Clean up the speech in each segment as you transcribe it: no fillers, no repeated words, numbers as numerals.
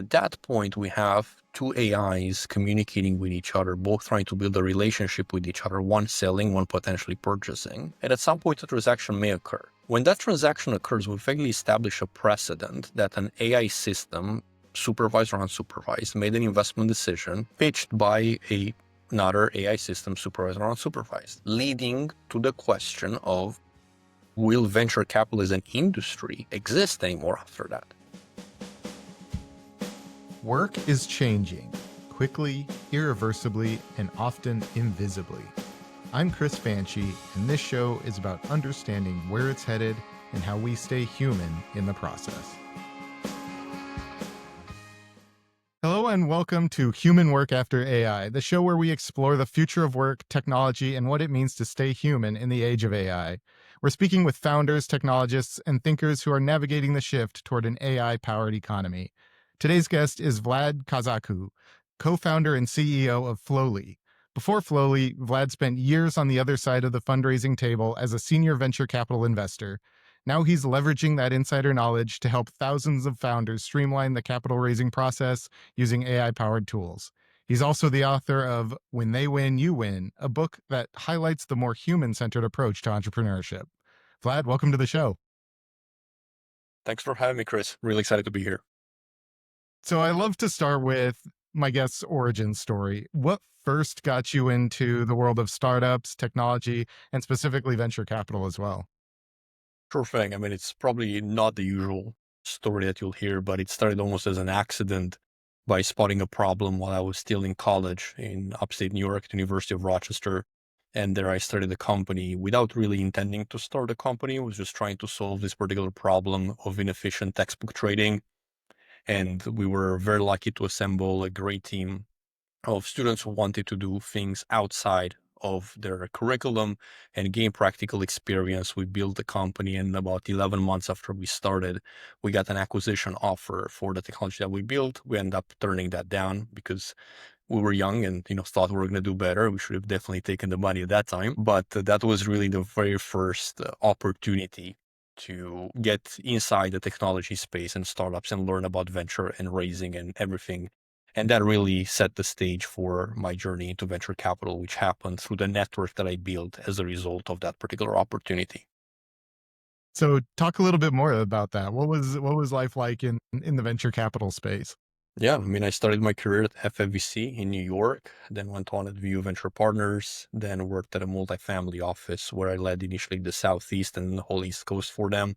At that point, we have two AIs communicating with each other, both trying to build a relationship with each other, one selling, one potentially purchasing. And at some point, a transaction may occur. When that transaction occurs, we effectively establish a precedent that an AI system, supervised or unsupervised, made an investment decision pitched by another AI system, supervised or unsupervised, leading to the question of, will venture capital as an industry exist anymore after that? Work is changing, quickly, irreversibly, and often invisibly. I'm Chris Fanchi, and this show is about understanding where it's headed and how we stay human in the process. Hello and welcome to Human Work After AI, the show where we explore the future of work, technology, and what it means to stay human in the age of AI. We're speaking with founders, technologists, and thinkers who are navigating the shift toward an AI-powered economy. Today's guest is Vlad Cazacu, co-founder and CEO of Flowlie. Before Flowlie, Vlad spent years on the other side of the fundraising table as a senior venture capital investor. Now he's leveraging that insider knowledge to help thousands of founders streamline the capital raising process using AI-powered tools. He's also the author of When They Win, You Win, a book that highlights the more human-centered approach to entrepreneurship. Vlad, welcome to the show. Thanks for having me, Chris. Really excited to be here. So I love to start with my guest's origin story. What first got you into the world of startups, technology, and specifically venture capital as well? Sure thing. I mean, it's probably not the usual story that you'll hear, but it started almost as an accident by spotting a problem while I was still in college in upstate New York, at the University of Rochester. And there I started a company without really intending to start a company. I was just trying to solve this particular problem of inefficient textbook trading. And we were very lucky to assemble a great team of students who wanted to do things outside of their curriculum and gain practical experience. We built the company, and about 11 months after we started, we got an acquisition offer for the technology that we built. We ended up turning that down because we were young and thought we were going to do better. We should have definitely taken the money at that time, but that was really the very first opportunity to get inside the technology space and startups and learn about venture and raising and everything. And that really set the stage for my journey into venture capital, which happened through the network that I built as a result of that particular opportunity. So talk a little bit more about that. What was life like in the venture capital space? Yeah, I mean, I started my career at FFVC in New York, then went on at View Venture Partners, then worked at a multifamily office where I led initially the Southeast and the whole East Coast for them,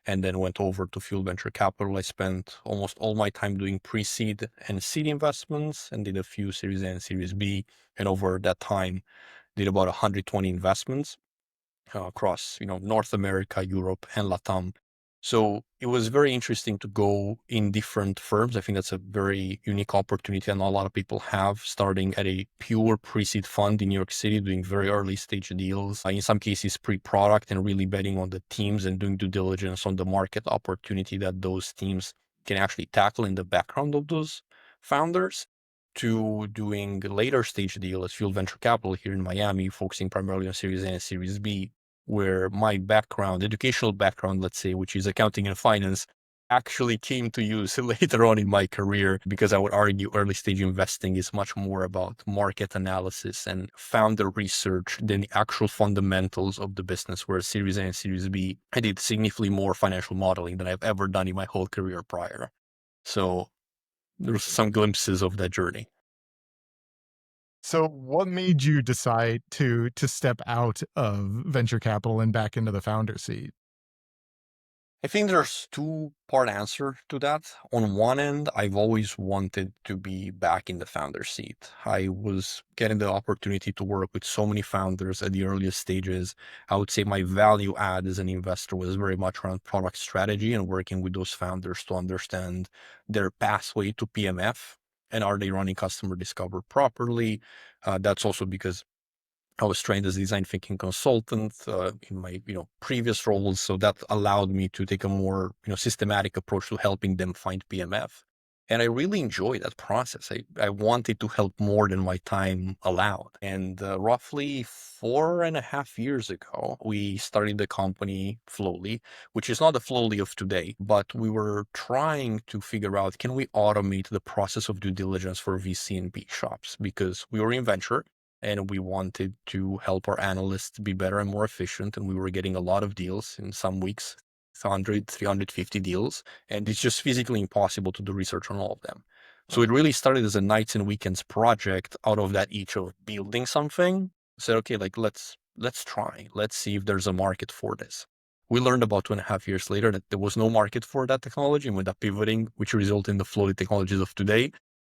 and then went over to Fuel Venture Capital. I spent almost all my time doing pre-seed and seed investments and did a few Series A and Series B. And over that time, did about 120 investments across, North America, Europe, and Latam. So it was very interesting to go in different firms. I think that's a very unique opportunity, and not a lot of people have, starting at a pure pre-seed fund in New York City, doing very early stage deals, in some cases pre-product, and really betting on the teams and doing due diligence on the market opportunity that those teams can actually tackle in the background of those founders, to doing later stage deal at Fuel Venture Capital here in Miami, focusing primarily on Series A and Series B, where my background, educational background, let's say, which is accounting and finance, actually came to use later on in my career, because I would argue early stage investing is much more about market analysis and founder research than the actual fundamentals of the business, whereas Series A and Series B, I did significantly more financial modeling than I've ever done in my whole career prior. So there's some glimpses of that journey. So what made you decide to step out of venture capital and back into the founder seat? I think there's two-part answer to that. On one end, I've always wanted to be back in the founder seat. I was getting the opportunity to work with so many founders at the earliest stages. I would say my value add as an investor was very much around product strategy and working with those founders to understand their pathway to PMF, and are they running customer discovery properly. That's also because I was trained as a design thinking consultant in my previous roles, so that allowed me to take a more systematic approach to helping them find PMF. And I really enjoyed that process. I wanted to help more than my time allowed. And roughly 4.5 years ago, we started the company Flowlie, which is not the Flowlie of today, but we were trying to figure out, can we automate the process of due diligence for VC and B shops? Because we were in venture and we wanted to help our analysts be better and more efficient. And we were getting a lot of deals in some weeks, 100, 350 deals, and it's just physically impossible to do research on all of them. So it really started as a nights and weekends project out of that each of building something. Said, okay, like let's try. Let's see if there's a market for this. We learned about 2.5 years later that there was no market for that technology and with that pivoting, which resulted in the Floaty technologies of today.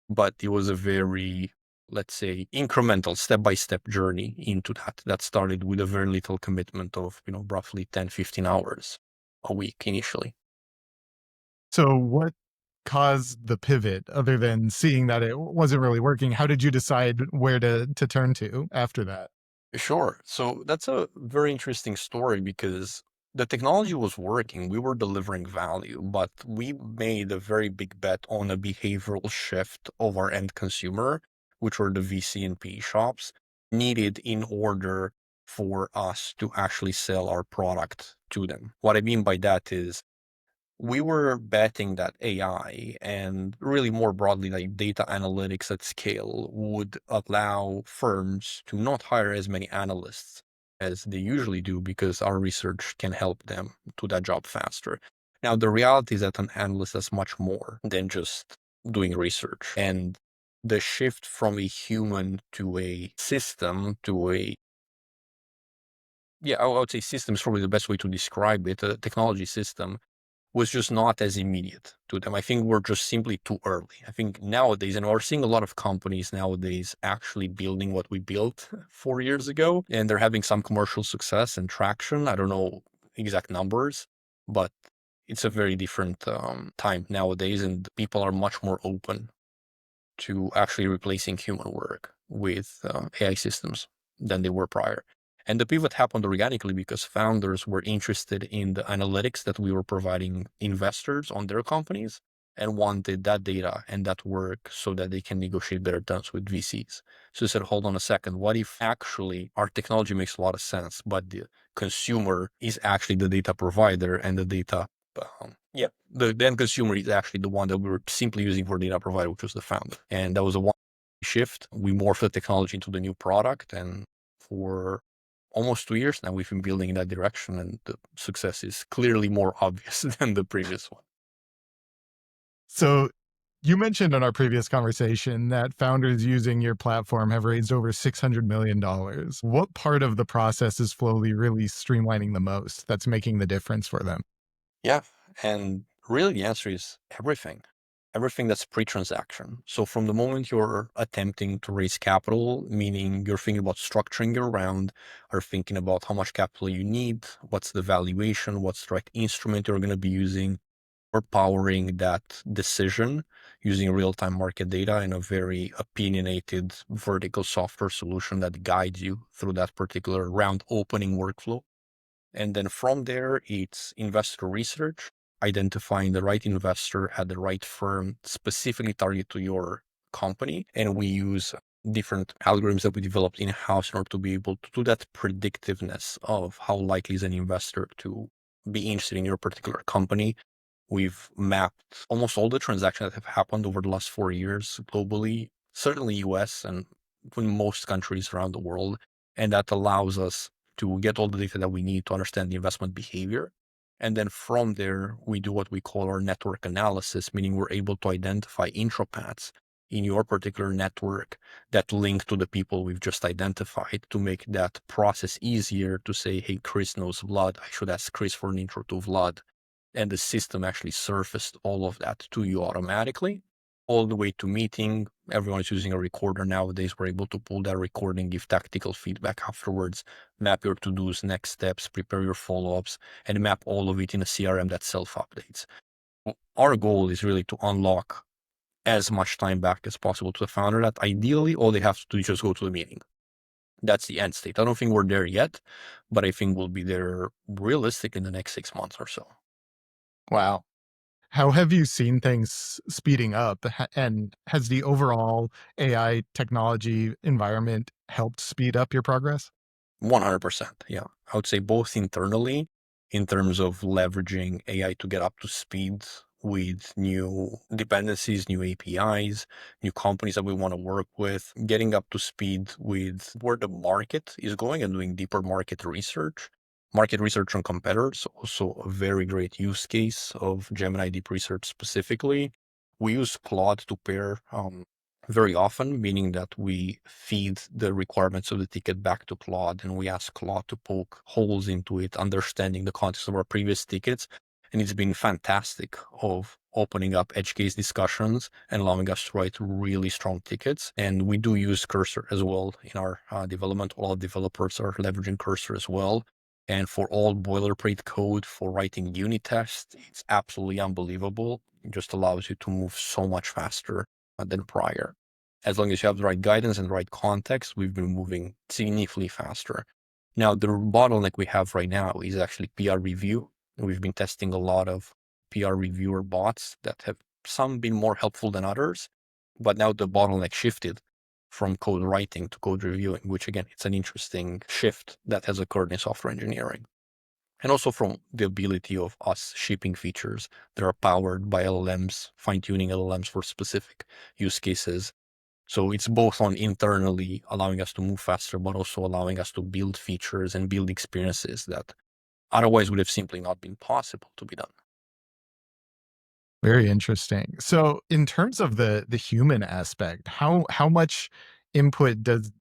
But it was a very, let's say, incremental step-by-step journey into that started with a very little commitment of, roughly 10, 15 hours a week initially. So what caused the pivot other than seeing that it wasn't really working? How did you decide where to turn to after that? Sure. So that's a very interesting story because the technology was working. We were delivering value, but we made a very big bet on a behavioral shift of our end consumer, which were the VC and PE shops, needed in order for us to actually sell our product to them. What I mean by that is we were betting that AI and really more broadly, like data analytics at scale would allow firms to not hire as many analysts as they usually do because our research can help them do that job faster. Now, the reality is that an analyst is much more than just doing research. And the shift from a human to a system to a yeah, I would say system is probably the best way to describe it, a technology system was just not as immediate to them. I think we're just simply too early. I think nowadays, and we're seeing a lot of companies nowadays actually building what we built 4 years ago, and they're having some commercial success and traction. I don't know exact numbers, but it's a very different time nowadays, and people are much more open to actually replacing human work with AI systems than they were prior. And the pivot happened organically because founders were interested in the analytics that we were providing investors on their companies and wanted that data and that work so that they can negotiate better terms with VCs. So they said, hold on a second, what if actually our technology makes a lot of sense, but the consumer is actually the data provider and the data the end consumer is actually the one that we were simply using for data provider, which was the founder. And that was a one shift. We morphed the technology into the new product. And for almost 2 years now, we've been building in that direction. And the success is clearly more obvious than the previous one. So you mentioned in our previous conversation that founders using your platform have raised over $600 million. What part of the process is Flowly really streamlining the most that's making the difference for them? Yeah. And really the answer is everything. Everything that's pre-transaction. So from the moment you're attempting to raise capital, meaning you're thinking about structuring your round, or thinking about how much capital you need, what's the valuation, what's the right instrument you're going to be using, or powering that decision using real-time market data in a very opinionated vertical software solution that guides you through that particular round opening workflow. And then from there, it's investor research, identifying the right investor at the right firm specifically targeted to your company. And we use different algorithms that we developed in-house in order to be able to do that predictiveness of how likely is an investor to be interested in your particular company. We've mapped almost all the transactions that have happened over the last 4 years globally, certainly US and in most countries around the world. And that allows us to get all the data that we need to understand the investment behavior. And then from there, we do what we call our network analysis, meaning we're able to identify intro paths in your particular network that link to the people we've just identified to make that process easier to say, hey, Chris knows Vlad. I should ask Chris for an intro to Vlad. And the system actually surfaced all of that to you automatically, all the way to meeting. Everyone is using a recorder nowadays. We're able to pull that recording, give tactical feedback afterwards, map your to-dos, next steps, prepare your follow-ups, and map all of it in a CRM that self-updates. Our goal is really to unlock as much time back as possible to the founder that ideally all they have to do is just go to the meeting. That's the end state. I don't think we're there yet, but I think we'll be there realistic in the next 6 months or so. Wow. How have you seen things speeding up? And has the overall AI technology environment helped speed up your progress? 100%. Yeah. I would say both internally in terms of leveraging AI to get up to speed with new dependencies, new APIs, new companies that we want to work with, getting up to speed with where the market is going and doing deeper market research. Market research on competitors, also a very great use case of Gemini Deep Research specifically. We use Claude to pair very often, meaning that we feed the requirements of the ticket back to Claude and we ask Claude to poke holes into it, understanding the context of our previous tickets. And it's been fantastic of opening up edge case discussions and allowing us to write really strong tickets. And we do use Cursor as well in our development. All developers are leveraging Cursor as well. And for all boilerplate code for writing unit tests, it's absolutely unbelievable. It just allows you to move so much faster than prior. As long as you have the right guidance and the right context, we've been moving significantly faster. Now, the bottleneck we have right now is actually PR review. We've been testing a lot of PR reviewer bots that have some been more helpful than others, but now the bottleneck shifted from code writing to code reviewing, which again, it's an interesting shift that has occurred in software engineering. And also from the ability of us shipping features that are powered by LLMs, fine-tuning LLMs for specific use cases. So it's both on internally allowing us to move faster, but also allowing us to build features and build experiences that otherwise would have simply not been possible to be done. Very interesting. So, in terms of the human aspect, how much input does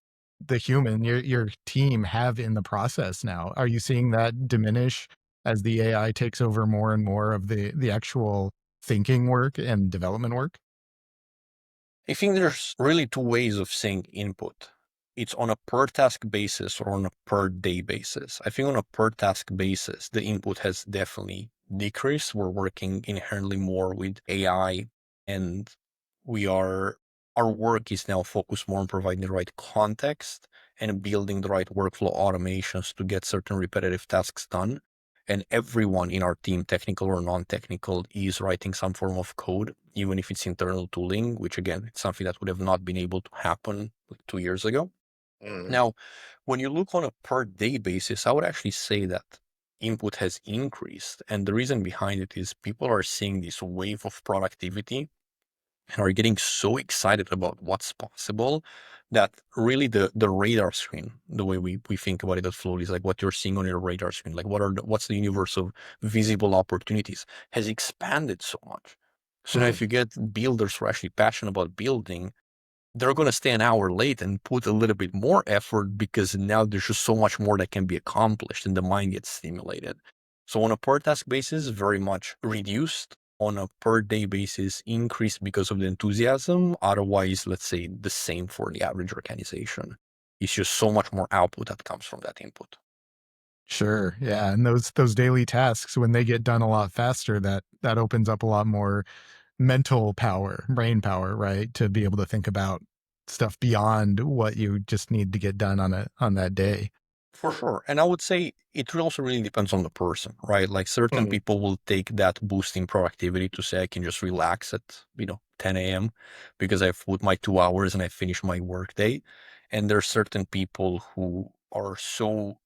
the human, your team, have in the process now? Are you seeing that diminish as the AI takes over more and more of the actual thinking work and development work? I think there's really two ways of saying input. It's on a per task basis or on a per day basis. I think on a per task basis, the input has definitely decreased. We're working inherently more with AI and our work is now focused more on providing the right context and building the right workflow automations to get certain repetitive tasks done. And everyone in our team, technical or non-technical, is writing some form of code, even if it's internal tooling, which again, it's something that would have not been able to happen like 2 years ago. Now, when you look on a per day basis, I would actually say that input has increased. And the reason behind it is people are seeing this wave of productivity and are getting so excited about what's possible that really the radar screen, the way we think about it at Flowlie, is like what you're seeing on your radar screen, like what's the universe of visible opportunities has expanded so much. So now if you get builders who are actually passionate about building, they're going to stay an hour late and put a little bit more effort because now there's just so much more that can be accomplished and the mind gets stimulated. So on a per task basis, very much reduced. On a per day basis, increased because of the enthusiasm. Otherwise, let's say the same for the average organization. It's just so much more output that comes from that input. Sure. Yeah, and those daily tasks, when they get done a lot faster, that opens up a lot more mental power, brain power, right? To be able to think about stuff beyond what you just need to get done on that day. For sure. And I would say it also really depends on the person, right? Like certain people will take that boost in productivity to say, I can just relax at, 10 a.m. because I've put my 2 hours and I finish my workday. And there are certain people who are so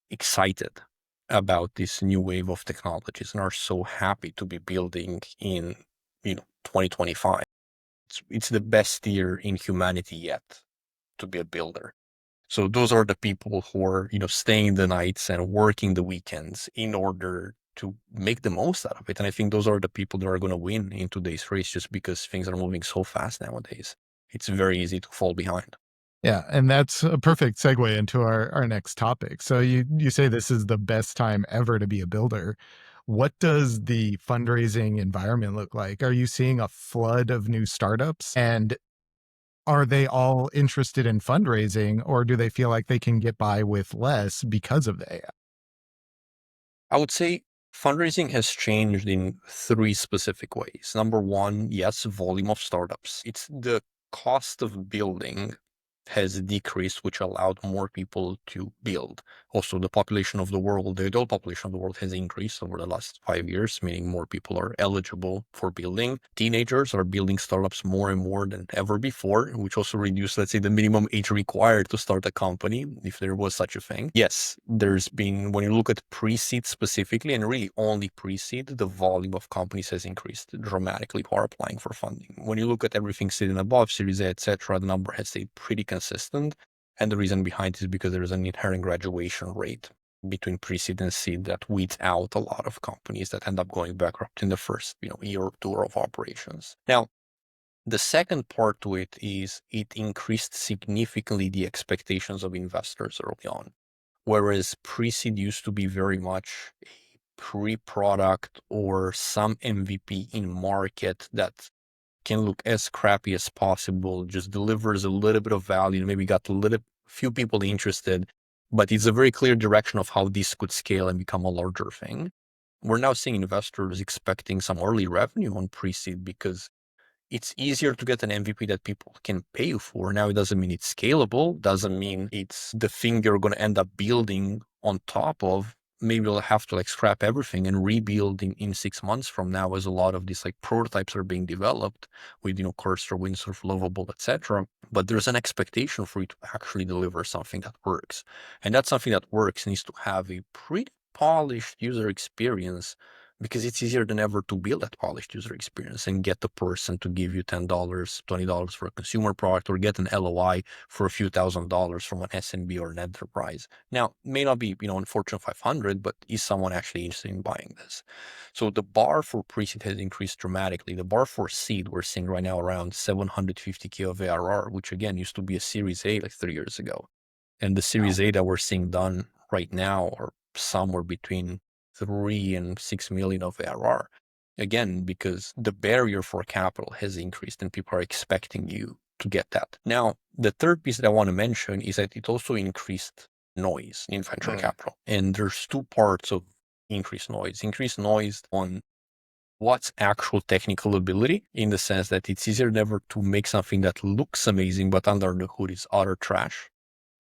excited about this new wave of technologies and are so happy to be building in, 2025. It's the best year in humanity yet to be a builder. So those are the people who are, staying the nights and working the weekends in order to make the most out of it. And I think those are the people that are going to win in today's race just because things are moving so fast nowadays. It's very easy to fall behind. Yeah, and that's a perfect segue into our next topic. So you say this is the best time ever to be a builder. What does the fundraising environment look like? Are you seeing a flood of new startups? And are they all interested in fundraising, or do they feel like they can get by with less because of the AI? I would say fundraising has changed in three specific ways. Number one, yes, volume of startups. It's the cost of building has decreased, which allowed more people to build. Also, the population of the world, the adult population of the world has increased over the last 5 years, meaning more people are eligible for building. Teenagers are building startups more and more than ever before, which also reduced, let's say, the minimum age required to start a company, if there was such a thing. Yes, there's been, when you look at pre-seed specifically, and really only pre-seed, the volume of companies has increased dramatically who are applying for funding. When you look at everything sitting above, Series A, etc., the number has stayed pretty consistent. And the reason behind it is because there is an inherent graduation rate between pre-seed and seed that weeds out a lot of companies that end up going bankrupt in the first, year or two of operations. Now, the second part to it is it increased significantly the expectations of investors early on. Whereas pre-seed used to be very much a pre-product or some MVP in market that can look as crappy as possible, just delivers a little bit of value, maybe got a little few people interested, but it's a very clear direction of how this could scale and become a larger thing. We're now seeing investors expecting some early revenue on pre-seed because it's easier to get an MVP that people can pay you for. Now, it doesn't mean it's scalable, doesn't mean it's the thing you're going to end up building on top of. Maybe you'll have to scrap everything and rebuild in 6 months from now, as a lot of these prototypes are being developed with, Cursor, Windsurf, Lovable, etc. But there's an expectation for you to actually deliver something that works. And that something that works needs to have a pretty polished user experience, because it's easier than ever to build that polished user experience and get the person to give you $10, $20 for a consumer product, or get an LOI for a few $1,000s from an SMB or an enterprise. Now, may not be, in Fortune 500, but is someone actually interested in buying this? So the bar for pre-seed has increased dramatically. The bar for seed, we're seeing right now around 750K of ARR, which again used to be a Series A 3 years ago. And the Series A that we're seeing done right now are somewhere between 3 and 6 million of ARR. Again, because the barrier for capital has increased and people are expecting you to get that. Now, the third piece that I want to mention is that it also increased noise in venture capital. And there's two parts of increased noise. Increased noise on what's actual technical ability, in the sense that it's easier than ever to make something that looks amazing, but under the hood is utter trash.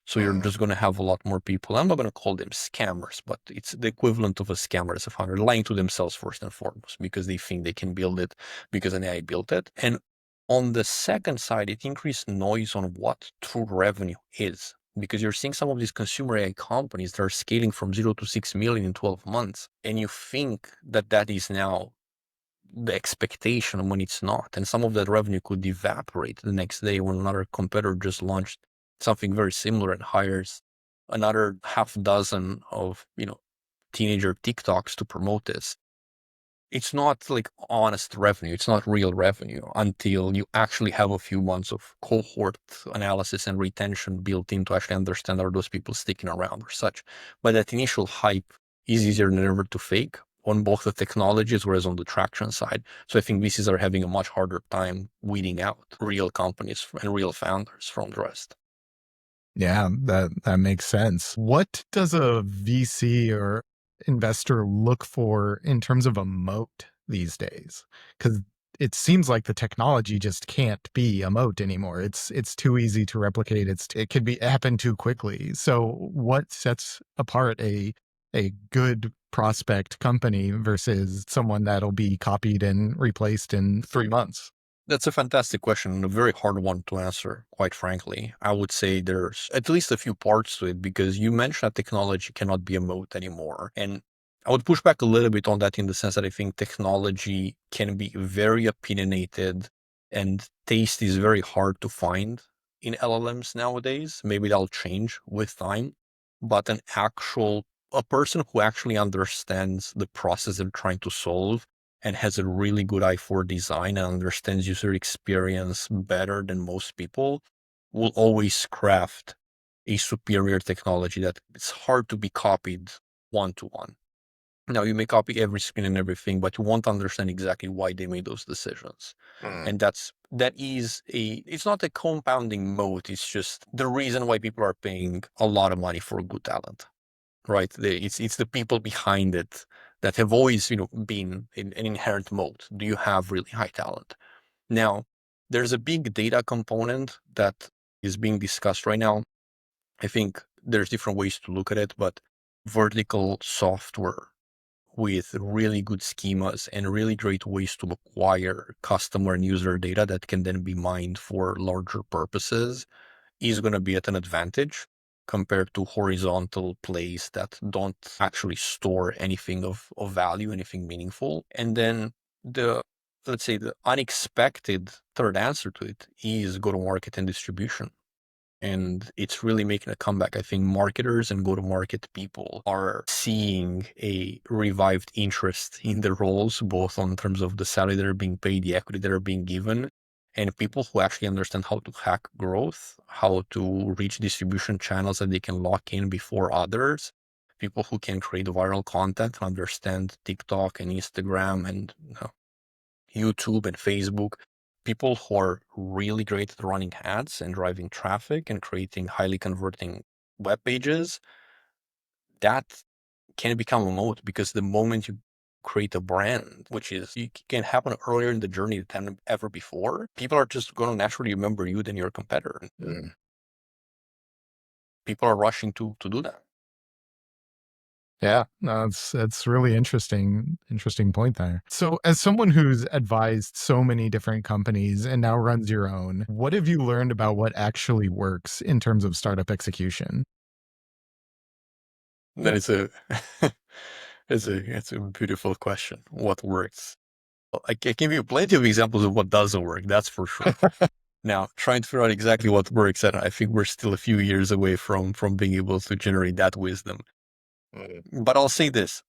So you're just going to have a lot more people. I'm not going to call them scammers, but it's the equivalent of a scammer as a founder, lying to themselves first and foremost, because they think they can build it because an AI built it. And on the second side, it increased noise on what true revenue is, because you're seeing some of these consumer AI companies that are scaling from 0 to 6 million in 12 months. And you think that that is now the expectation, when it's not. And some of that revenue could evaporate the next day when another competitor just launched something very similar and hires another half dozen of, teenager TikToks to promote this. It's not honest revenue. It's not real revenue until you actually have a few months of cohort analysis and retention built in to actually understand, are those people sticking around or such. But that initial hype is easier than ever to fake on both the technologies, whereas on the traction side. So I think VCs are having a much harder time weeding out real companies and real founders from the rest. Yeah, that makes sense. What does a VC or investor look for in terms of a moat these days? Because it seems like the technology just can't be a moat anymore. It's too easy to replicate. It could be happen too quickly. So what sets apart a good prospect company versus someone that'll be copied and replaced in 3 months? That's a fantastic question, and a very hard one to answer, quite frankly. I would say there's at least a few parts to it, because you mentioned that technology cannot be a moat anymore. And I would push back a little bit on that, in the sense that I think technology can be very opinionated, and taste is very hard to find in LLMs nowadays. Maybe that'll change with time, but a person who actually understands the process they're trying to solve and has a really good eye for design and understands user experience better than most people, will always craft a superior technology that it's hard to be copied one-to-one. Now, you may copy every screen and everything, but you won't understand exactly why they made those decisions. And it's not a compounding moat. It's just the reason why people are paying a lot of money for good talent, right? It's the people behind it that have always, been an inherent moat. Do you have really high talent? Now, there's a big data component that is being discussed right now. I think there's different ways to look at it, but vertical software with really good schemas and really great ways to acquire customer and user data that can then be mined for larger purposes is going to be at an advantage compared to horizontal plays that don't actually store anything of value, anything meaningful. And then let's say the unexpected third answer to it is go-to-market and distribution. And it's really making a comeback. I think marketers and go-to-market people are seeing a revived interest in the roles, both on terms of the salary that are being paid, the equity that are being given, and people who actually understand how to hack growth, how to reach distribution channels that they can lock in before others, people who can create viral content, understand TikTok and Instagram and YouTube and Facebook, people who are really great at running ads and driving traffic and creating highly converting web pages, that can become a moat, because the moment you create a brand, which is you can happen earlier in the journey than ever before, people are just going to naturally remember you than your competitor. People are rushing to do that. Yeah, no, it's really interesting point there. So, as someone who's advised so many different companies and now runs your own, what have you learned about what actually works in terms of startup execution? That is a it's a beautiful question. What works? I can give you plenty of examples of what doesn't work. That's for sure. Now, trying to figure out exactly what works, and I think we're still a few years away from being able to generate that wisdom. But I'll say this: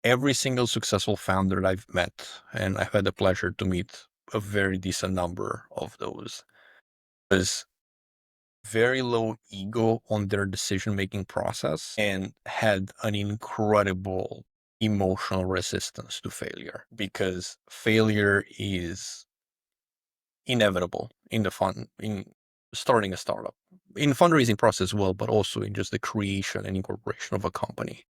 every single successful founder that I've met, and I've had the pleasure to meet a very decent number of those, was very low ego on their decision-making process and had an incredible emotional resistance to failure, because failure is inevitable in starting a startup, in fundraising process as well, but also in just the creation and incorporation of a company.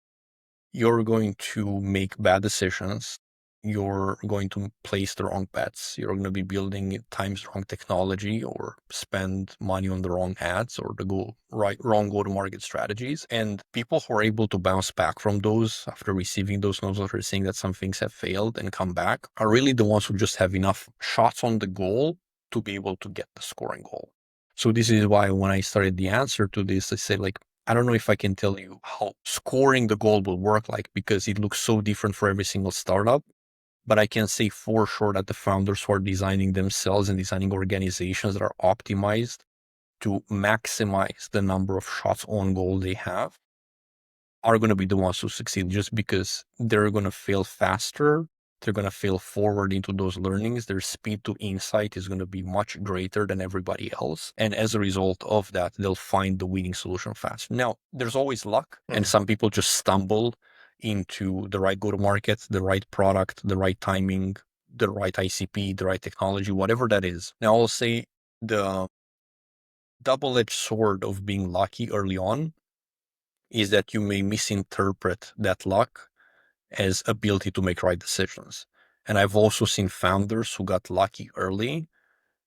You're going to make bad decisions. You're going to place the wrong bets. You're going to be building at times wrong technology, or spend money on the wrong ads, or the wrong go-to-market strategies. And people who are able to bounce back from those after receiving those notes, after seeing that some things have failed and come back, are really the ones who just have enough shots on the goal to be able to get the scoring goal. So this is why when I started the answer to this, I said, like, I don't know if I can tell you how scoring the goal will work like, because it looks so different for every single startup. But I can say for sure that the founders who are designing themselves and designing organizations that are optimized to maximize the number of shots on goal they have are going to be the ones who succeed, just because they're going to fail faster. They're going to fail forward into those learnings. Their speed to insight is going to be much greater than everybody else. And as a result of that, they'll find the winning solution faster. Now, there's always luck, and some people just stumble into the right go-to-market, the right product, the right timing, the right ICP, the right technology, whatever that is. Now, I'll say the double-edged sword of being lucky early on is that you may misinterpret that luck as ability to make right decisions. And I've also seen founders who got lucky early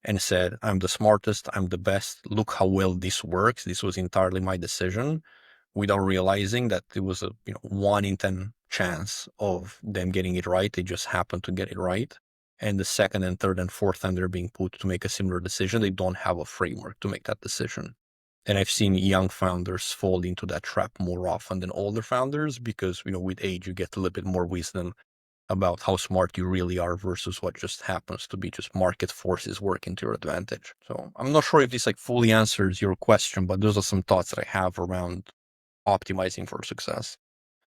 and said, I'm the smartest, I'm the best, look how well this works. This was entirely my decision, without realizing that it was a 1 in 10 chance of them getting it right. They just happened to get it right. And the second and third and fourth time they're being put to make a similar decision, they don't have a framework to make that decision. And I've seen young founders fall into that trap more often than older founders, because, with age, you get a little bit more wisdom about how smart you really are versus what just happens to be just market forces working to your advantage. So I'm not sure if this fully answers your question, but those are some thoughts that I have around optimizing for success.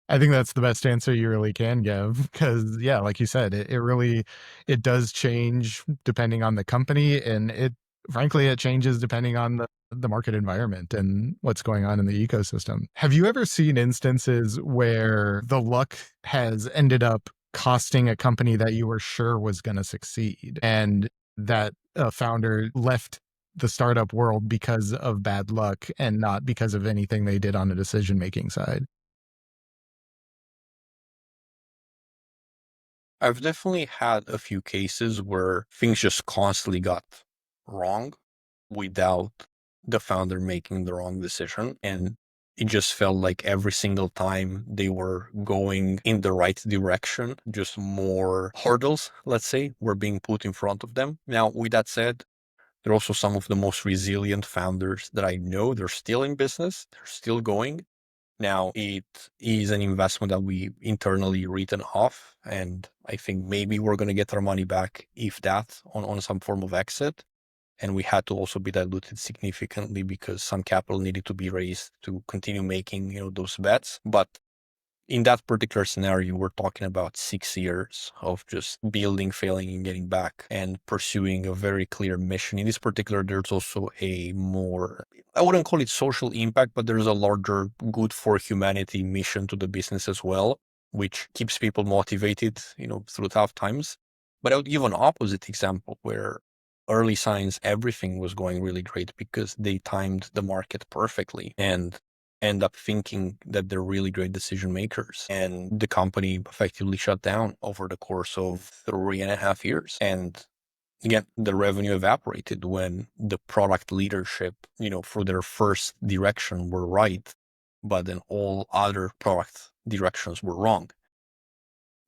I think that's the best answer you really can give, because yeah, like you said, it really it does change depending on the company, and it frankly it changes depending on the market environment and what's going on in the ecosystem. Have you ever seen instances where the luck has ended up costing a company that you were sure was going to succeed, and that a founder left the startup world because of bad luck and not because of anything they did on the decision making side? I've definitely had a few cases where things just constantly got wrong without the founder making the wrong decision. And it just felt like every single time they were going in the right direction, just more hurdles, let's say, were being put in front of them. Now, with that said, they're also some of the most resilient founders that I know. They're still in business, they're still going. Now, it is an investment that we internally written off. And I think maybe we're going to get our money back, if that, on some form of exit. And we had to also be diluted significantly because some capital needed to be raised to continue making, those bets. But in that particular scenario, we're talking about 6 years of just building, failing, and getting back and pursuing a very clear mission. In this particular, there's also a more, I wouldn't call it social impact, but there's a larger good for humanity mission to the business as well, which keeps people motivated, through tough times. But I would give an opposite example where early signs, everything was going really great because they timed the market perfectly and end up thinking that they're really great decision makers. And the company effectively shut down over the course of 3.5 years. And again, the revenue evaporated when the product leadership, for their first direction were right, but then all other product directions were wrong.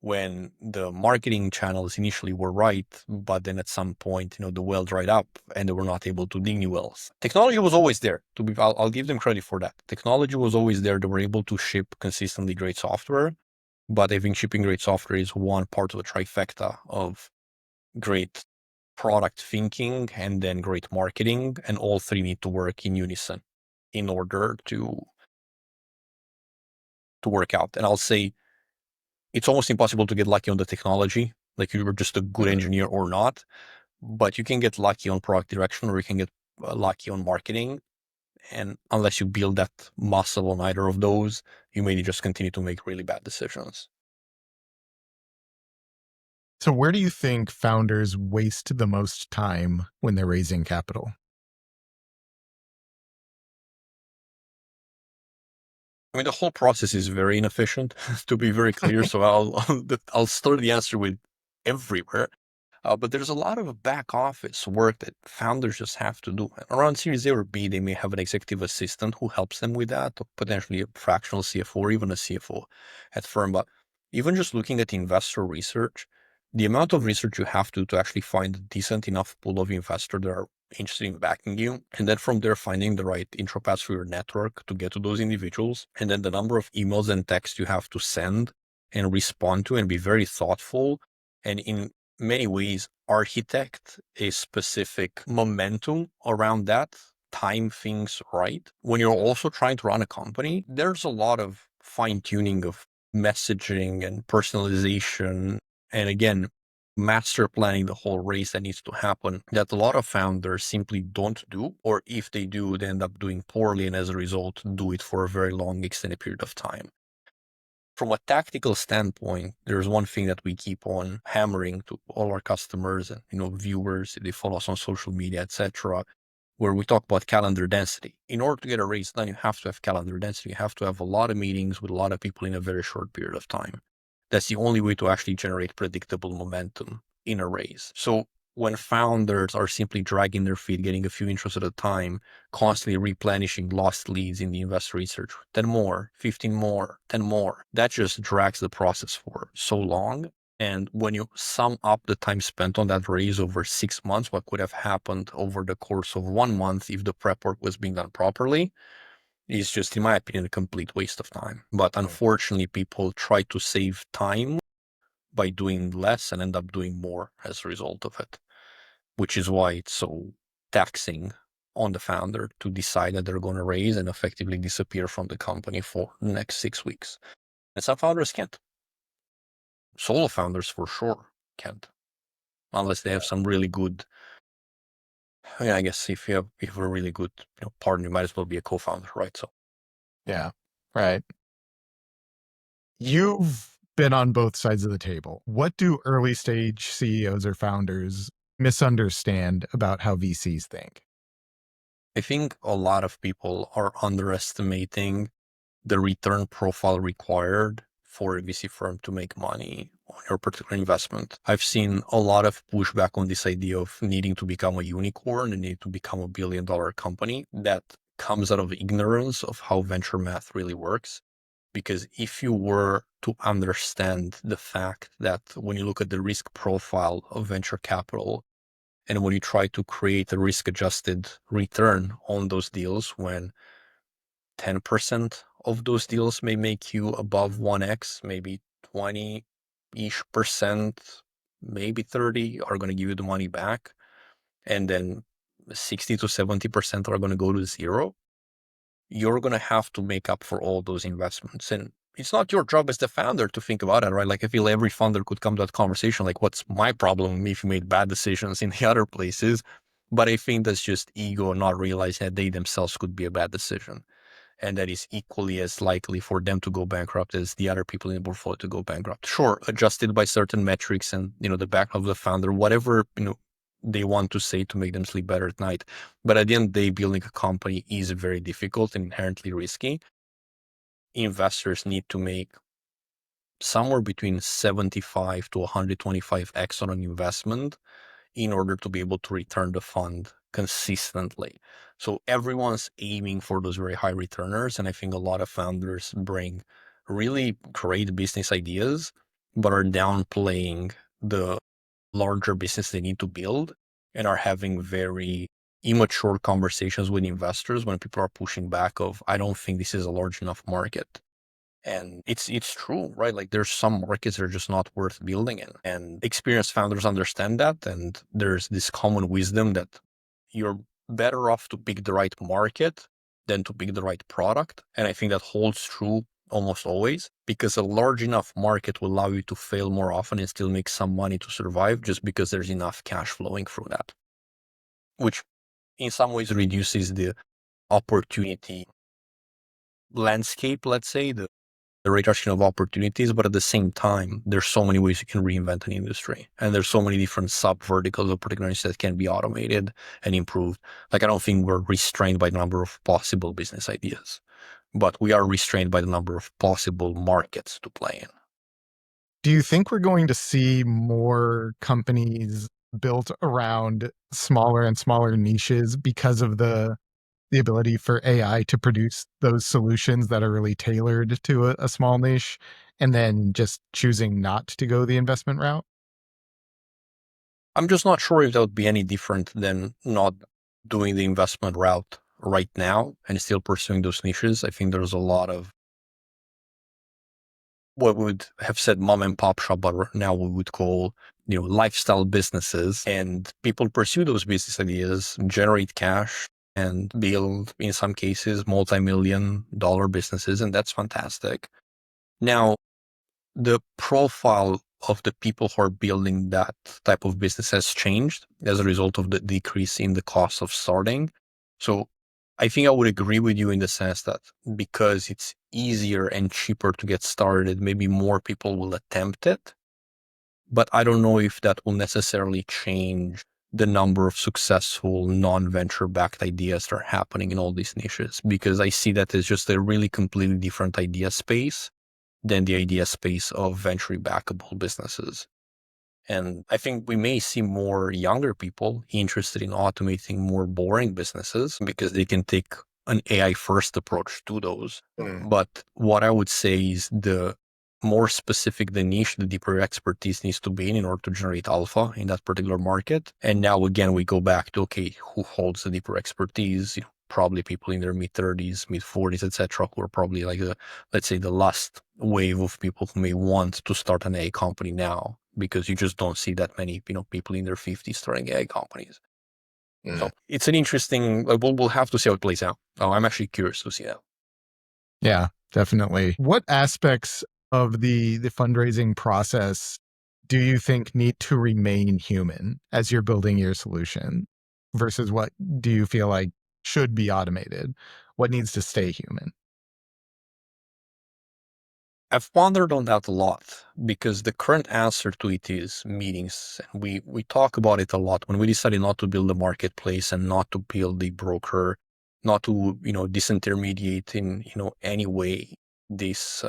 When the marketing channels initially were right, but then at some point, the well dried up and they were not able to dig new wells. Technology was always there. I'll give them credit for that. Technology was always there. They were able to ship consistently great software, but I think shipping great software is one part of the trifecta of great product thinking and then great marketing, and all three need to work in unison in order to work out. And I'll say, it's almost impossible to get lucky on the technology. Like, you were just a good engineer or not, but you can get lucky on product direction, or you can get lucky on marketing. And unless you build that muscle on either of those, you may just continue to make really bad decisions. So, where do you think founders waste the most time when they're raising capital? I mean, the whole process is very inefficient, to be very clear. So I'll start the answer with everywhere. But there's a lot of back office work that founders just have to do. Around Series A or B, they may have an executive assistant who helps them with that, or potentially a fractional CFO or even a CFO at firm. But even just looking at investor research, the amount of research you have to actually find a decent enough pool of investors that are interested in backing you, and then from there finding the right intro paths for your network to get to those individuals, and then the number of emails and texts you have to send and respond to and be very thoughtful, and in many ways architect a specific momentum around that, time things right. When you're also trying to run a company, there's a lot of fine-tuning of messaging and personalization, and again, master planning the whole race that needs to happen, that a lot of founders simply don't do, or if they do, they end up doing poorly, and as a result do it for a very long extended period of time. From a tactical standpoint, there's one thing that we keep on hammering to all our customers and viewers, if they follow us on social media, etc., where we talk about calendar density. In order to get a raise done, you have to have calendar density. You have to have a lot of meetings with a lot of people in a very short period of time. That's the only way to actually generate predictable momentum in a raise. So when founders are simply dragging their feet, getting a few intros at a time, constantly replenishing lost leads in the investor research, 10 more, 15 more, 10 more, that just drags the process for so long. And when you sum up the time spent on that raise over 6 months, what could have happened over the course of 1 month if the prep work was being done properly, is just, in my opinion, a complete waste of time. But unfortunately, people try to save time by doing less and end up doing more as a result of it, which is why it's so taxing on the founder to decide that they're going to raise and effectively disappear from the company for the next 6 weeks. And some founders can't. Solo founders for sure can't, unless they have some really good. I guess if you have a really good partner, you might as well be a co-founder, right? So Yeah, right. You've been on both sides of the table. What do early stage CEOs or founders misunderstand about how VCs think? I think a lot of people are underestimating the return profile required for a VC firm to make money on your particular investment. I've seen a lot of pushback on this idea of needing to become a unicorn and need to become a billion-dollar company. That comes out of ignorance of how venture math really works. Because if you were to understand the fact that when you look at the risk profile of venture capital, and when you try to create a risk-adjusted return on those deals, when 10% of those deals may make you above 1x, maybe 20-ish percent, maybe 30 are going to give you the money back, and then 60 to 70% are going to go to zero, you're going to have to make up for all those investments. And it's not your job as the founder to think about it, right? Like, I feel every founder could come to that conversation, like, what's my problem if you made bad decisions in the other places? But I think that's just ego, not realizing that they themselves could be a bad decision. And that is equally as likely for them to go bankrupt as the other people in the portfolio to go bankrupt. Sure, adjusted by certain metrics and, the back of the founder, whatever, they want to say to make them sleep better at night. But at the end of the day, building a company is very difficult and inherently risky. Investors need to make somewhere between 75 to 125x on an investment in order to be able to return the fund consistently. So everyone's aiming for those very high returners. And I think a lot of founders bring really great business ideas, but are downplaying the larger business they need to build and are having very immature conversations with investors when people are pushing back of, I don't think this is a large enough market. And it's true, right? Like, there's some markets that are just not worth building in. And experienced founders understand that. And there's this common wisdom that you're better off to pick the right market than to pick the right product. And I think that holds true almost always, because a large enough market will allow you to fail more often and still make some money to survive, just because there's enough cash flowing through that, which in some ways reduces the opportunity landscape, let's say, the reduction of opportunities. But at the same time, there's so many ways you can reinvent an industry, and there's so many different sub verticals of particular industries that can be automated and improved. Like, I don't think we're restrained by the number of possible business ideas, but we are restrained by the number of possible markets to play in. Do you think we're going to see more companies built around smaller and smaller niches because of the ability for AI to produce those solutions that are really tailored to a small niche, and then just choosing not to go the investment route? I'm just not sure if that would be any different than not doing the investment route right now and still pursuing those niches. I think there's a lot of what we would have said mom and pop shop, but now we would call, lifestyle businesses. And people pursue those business ideas, generate cash, and build, in some cases, multi-million-dollar businesses. And that's fantastic. Now, the profile of the people who are building that type of business has changed as a result of the decrease in the cost of starting. So I think I would agree with you in the sense that because it's easier and cheaper to get started, maybe more people will attempt it. But I don't know if that will necessarily change the number of successful non-venture backed ideas that are happening in all these niches, because I see that as just a really completely different idea space than the idea space of venture backable businesses. And I think we may see more younger people interested in automating more boring businesses because they can take an AI first approach to those. But what I would say is the more specific the niche, the deeper expertise needs to be in order to generate alpha in that particular market. And now again, we go back to, okay, who holds the deeper expertise? Probably people in their mid-30s, mid-40s, etc., who are probably like let's say the last wave of people who may want to start an AI company now, because you just don't see that many, people in their 50s starting AI companies. So it's an interesting, we'll have to see how it plays out. I'm actually curious to see that. Yeah, definitely. What aspects of the fundraising process do you think need to remain human as you're building your solution versus what do you feel like should be automated? What needs to stay human? I've pondered on that a lot, because the current answer to it is meetings. And we talk about it a lot. When we decided not to build a marketplace and not to build a broker, not to, disintermediate in, any way this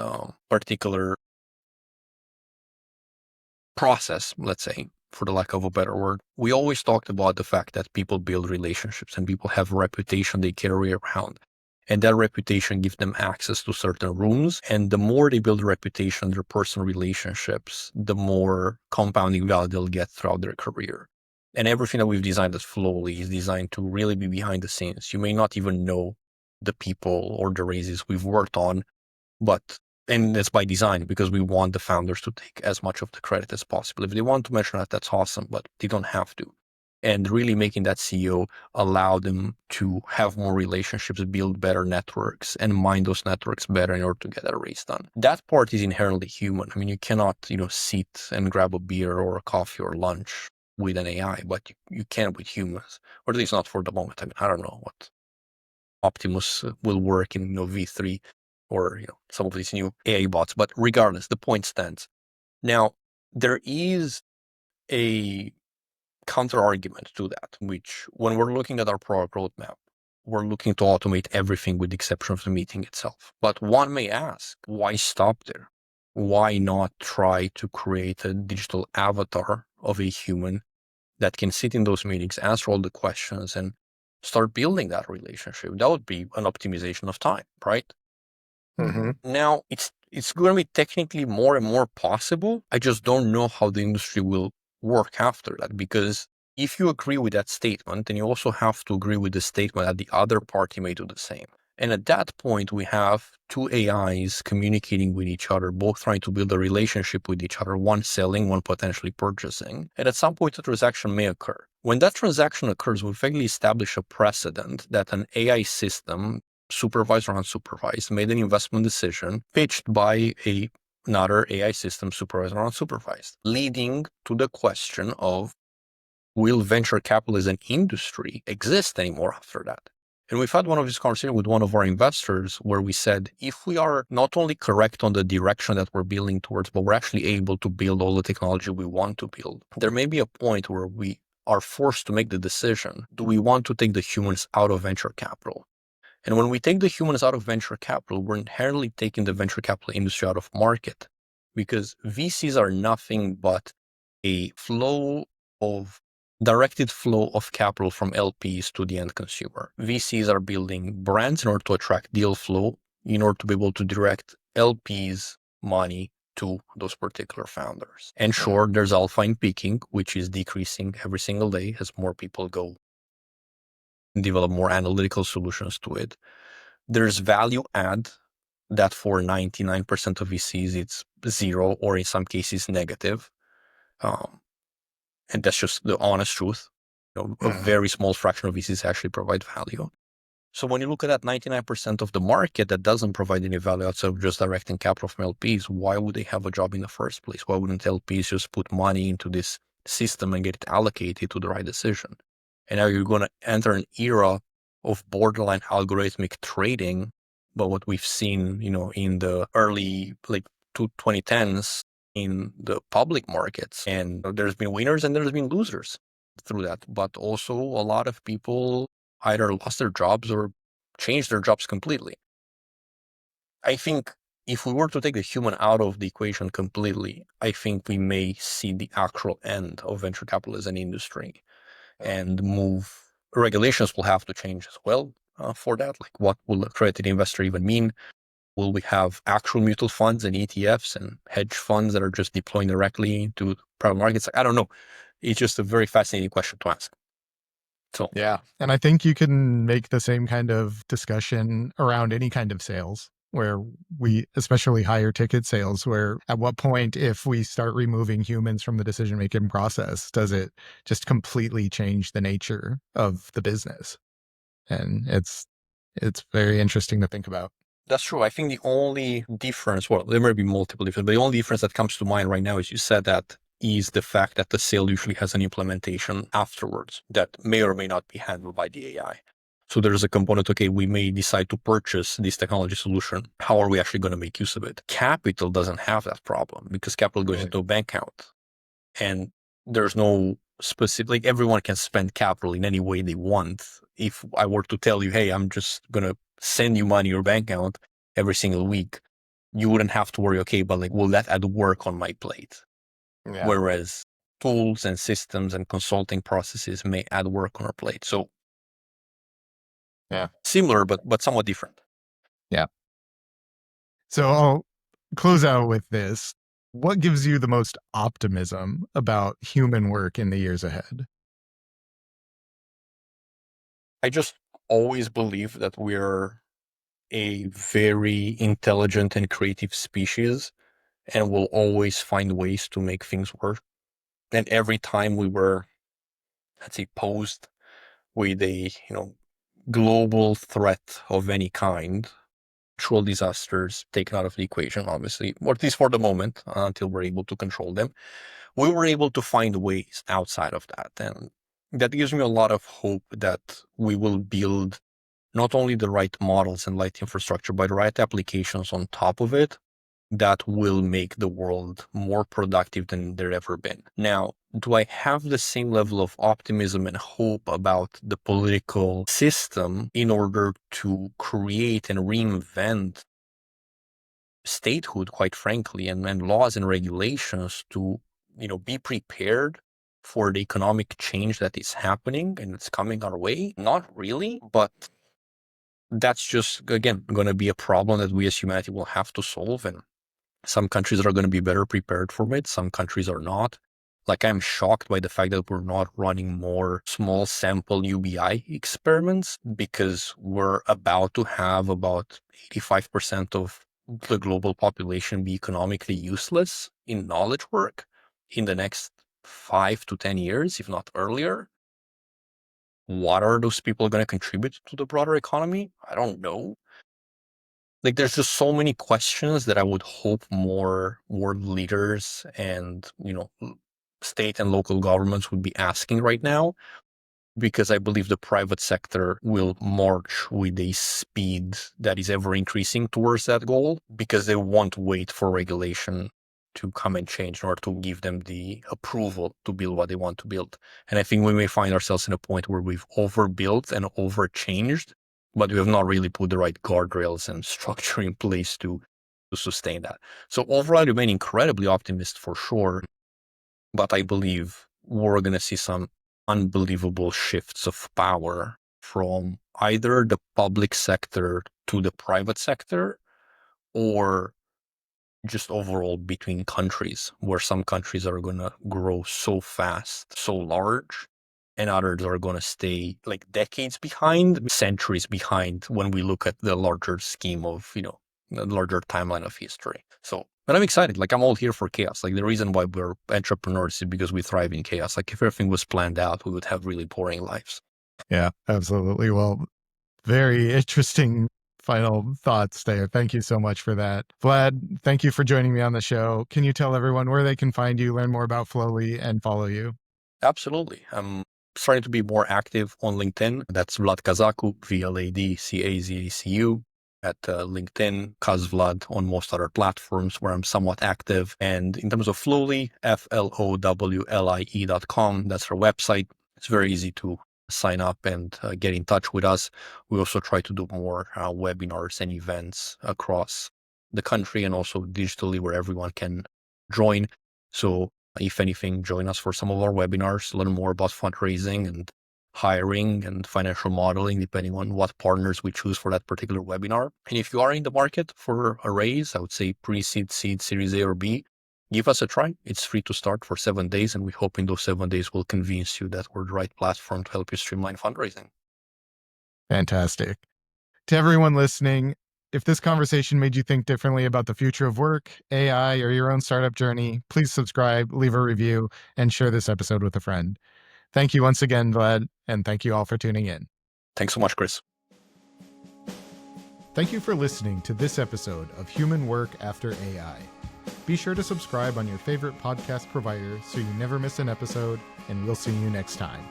particular process, let's say, for the lack of a better word, we always talked about the fact that people build relationships and people have a reputation they carry around. And that reputation gives them access to certain rooms. And the more they build a reputation, their personal relationships, the more compounding value they'll get throughout their career. And everything that we've designed as Flowlie is designed to really be behind the scenes. You may not even know the people or the raises we've worked on, and it's by design because we want the founders to take as much of the credit as possible. If they want to mention that, that's awesome, but they don't have to. And really making that CEO allow them to have more relationships, build better networks, and mine those networks better in order to get a raise done. That part is inherently human. I mean, you cannot, sit and grab a beer or a coffee or lunch with an AI, but you can with humans, or at least not for the moment. I mean, I don't know what Optimus will work in V3 or some of these new AI bots. But regardless, the point stands. Now, there is a counter argument to that, which when we're looking at our product roadmap, we're looking to automate everything with the exception of the meeting itself. But one may ask, why stop there? Why not try to create a digital avatar of a human that can sit in those meetings, answer all the questions, and start building that relationship? That would be an optimization of time, right? Mm-hmm. Now, it's going to be technically more and more possible. I just don't know how the industry will work after that, because if you agree with that statement, then you also have to agree with the statement that the other party may do the same. And at that point, we have two AIs communicating with each other, both trying to build a relationship with each other, one selling, one potentially purchasing. And at some point, a transaction may occur. When that transaction occurs, we effectively establish a precedent that an AI system, supervised or unsupervised, made an investment decision pitched by another AI system, supervised or unsupervised, leading to the question of, will venture capital as an industry exist anymore after that? And we've had one of these conversations with one of our investors where we said, if we are not only correct on the direction that we're building towards, but we're actually able to build all the technology we want to build, there may be a point where we are forced to make the decision, do we want to take the humans out of venture capital? And when we take the humans out of venture capital, we're inherently taking the venture capital industry out of market, because VCs are nothing but a directed flow of capital from LPs to the end consumer. VCs are building brands in order to attract deal flow, in order to be able to direct LPs' money to those particular founders. And sure, there's alpha in peaking, which is decreasing every single day as more people go and develop more analytical solutions to it. There's value add that for 99% of VCs, it's zero, or in some cases negative. And that's just the honest truth. A very small fraction of VCs actually provide value. So when you look at that 99% of the market that doesn't provide any value outside of just directing capital from LPs, why would they have a job in the first place? Why wouldn't LPs just put money into this system and get it allocated to the right decision? And now you're going to enter an era of borderline algorithmic trading. But what we've seen, in the early 2010s in the public markets, and there's been winners and there's been losers through that. But also a lot of people either lost their jobs or changed their jobs completely. I think if we were to take the human out of the equation completely, I think we may see the actual end of venture capital as an industry, and regulations will have to change as well for that. Like, what will a accredited investor even mean? Will we have actual mutual funds and ETFs and hedge funds that are just deploying directly to private markets? I don't know. It's just a very fascinating question to ask. So Yeah. And I think you can make the same kind of discussion around any kind of sales, where especially higher ticket sales, where at what point, if we start removing humans from the decision making process, does it just completely change the nature of the business? And it's very interesting to think about. that's true. I think the only difference, well, there may be multiple differences, but the only difference that comes to mind right now is you said that is the fact that the sale usually has an implementation afterwards that may or may not be handled by the AI. So there's a component, okay, we may decide to purchase this technology solution. How are we actually going to make use of it? Capital doesn't have that problem because capital goes into a bank account, and there's no specific, everyone can spend capital in any way they want. If I were to tell you, hey, I'm just going to send you money in your bank account every single week, you wouldn't have to worry, okay, but will that add work on my plate? Yeah. whereas tools and systems and consulting processes may add work on our plate. So Yeah. similar, but somewhat different. Yeah. So I'll close out with this. What gives you the most optimism about human work in the years ahead? I just always believe that we're a very intelligent and creative species, and we'll always find ways to make things work. And every time we were, let's say, posed with a global threat of any kind, natural disasters taken out of the equation, obviously, or at least for the moment, until we're able to control them, we were able to find ways outside of that. And that gives me a lot of hope that we will build not only the right models and light infrastructure, but the right applications on top of it that will make the world more productive than there ever been. Now, do I have the same level of optimism and hope about the political system in order to create and reinvent statehood, quite frankly, and laws and regulations to, be prepared for the economic change that is happening and it's coming our way? Not really, but that's just, again, going to be a problem that we as humanity will have to solve. And some countries are going to be better prepared for it. Some countries are not. Like, I'm shocked by the fact that we're not running more small sample UBI experiments, because we're about to have about 85% of the global population be economically useless in knowledge work in the next 5 to 10 years, if not earlier. What are those people going to contribute to the broader economy? I don't know. Like, there's just so many questions that I would hope more world leaders and, state and local governments would be asking right now, because I believe the private sector will march with a speed that is ever increasing towards that goal, because they won't wait for regulation to come and change in order to give them the approval to build what they want to build. And I think we may find ourselves in a point where we've overbuilt and overchanged, but we have not really put the right guardrails and structure in place to sustain that. So overall, I remain incredibly optimistic for sure, but I believe we're going to see some unbelievable shifts of power from either the public sector to the private sector, or just overall between countries, where some countries are going to grow so fast, so large, and others are going to stay like decades behind, centuries behind, when we look at the larger scheme of, the larger timeline of history. So, but I'm excited. Like, I'm all here for chaos. Like, the reason why we're entrepreneurs is because we thrive in chaos. Like, if everything was planned out, we would have really boring lives. Yeah, absolutely. Well, very interesting final thoughts there. Thank you so much for that. Vlad, thank you for joining me on the show. Can you tell everyone where they can find you, learn more about Flowlie, and follow you? Absolutely. I'm starting to be more active on LinkedIn. That's Vlad Cazacu, VLADCAZACU, at LinkedIn, Vlad on most other platforms where I'm somewhat active. And in terms of Flowlie, FLOWLIE.com, that's our website. It's very easy to sign up and get in touch with us. We also try to do more webinars and events across the country, and also digitally, where everyone can join. So if anything, join us for some of our webinars, learn more about fundraising and hiring and financial modeling, depending on what partners we choose for that particular webinar. And if you are in the market for a raise, I would say pre-seed, seed, series A or B, give us a try. It's free to start for 7 days, and we hope in those 7 days we'll convince you that we're the right platform to help you streamline fundraising. Fantastic. To everyone listening, if this conversation made you think differently about the future of work, AI, or your own startup journey, please subscribe, leave a review, and share this episode with a friend. Thank you once again, Vlad, and thank you all for tuning in. Thanks so much, Chris. Thank you for listening to this episode of Human Work After AI. Be sure to subscribe on your favorite podcast provider so you never miss an episode, and we'll see you next time.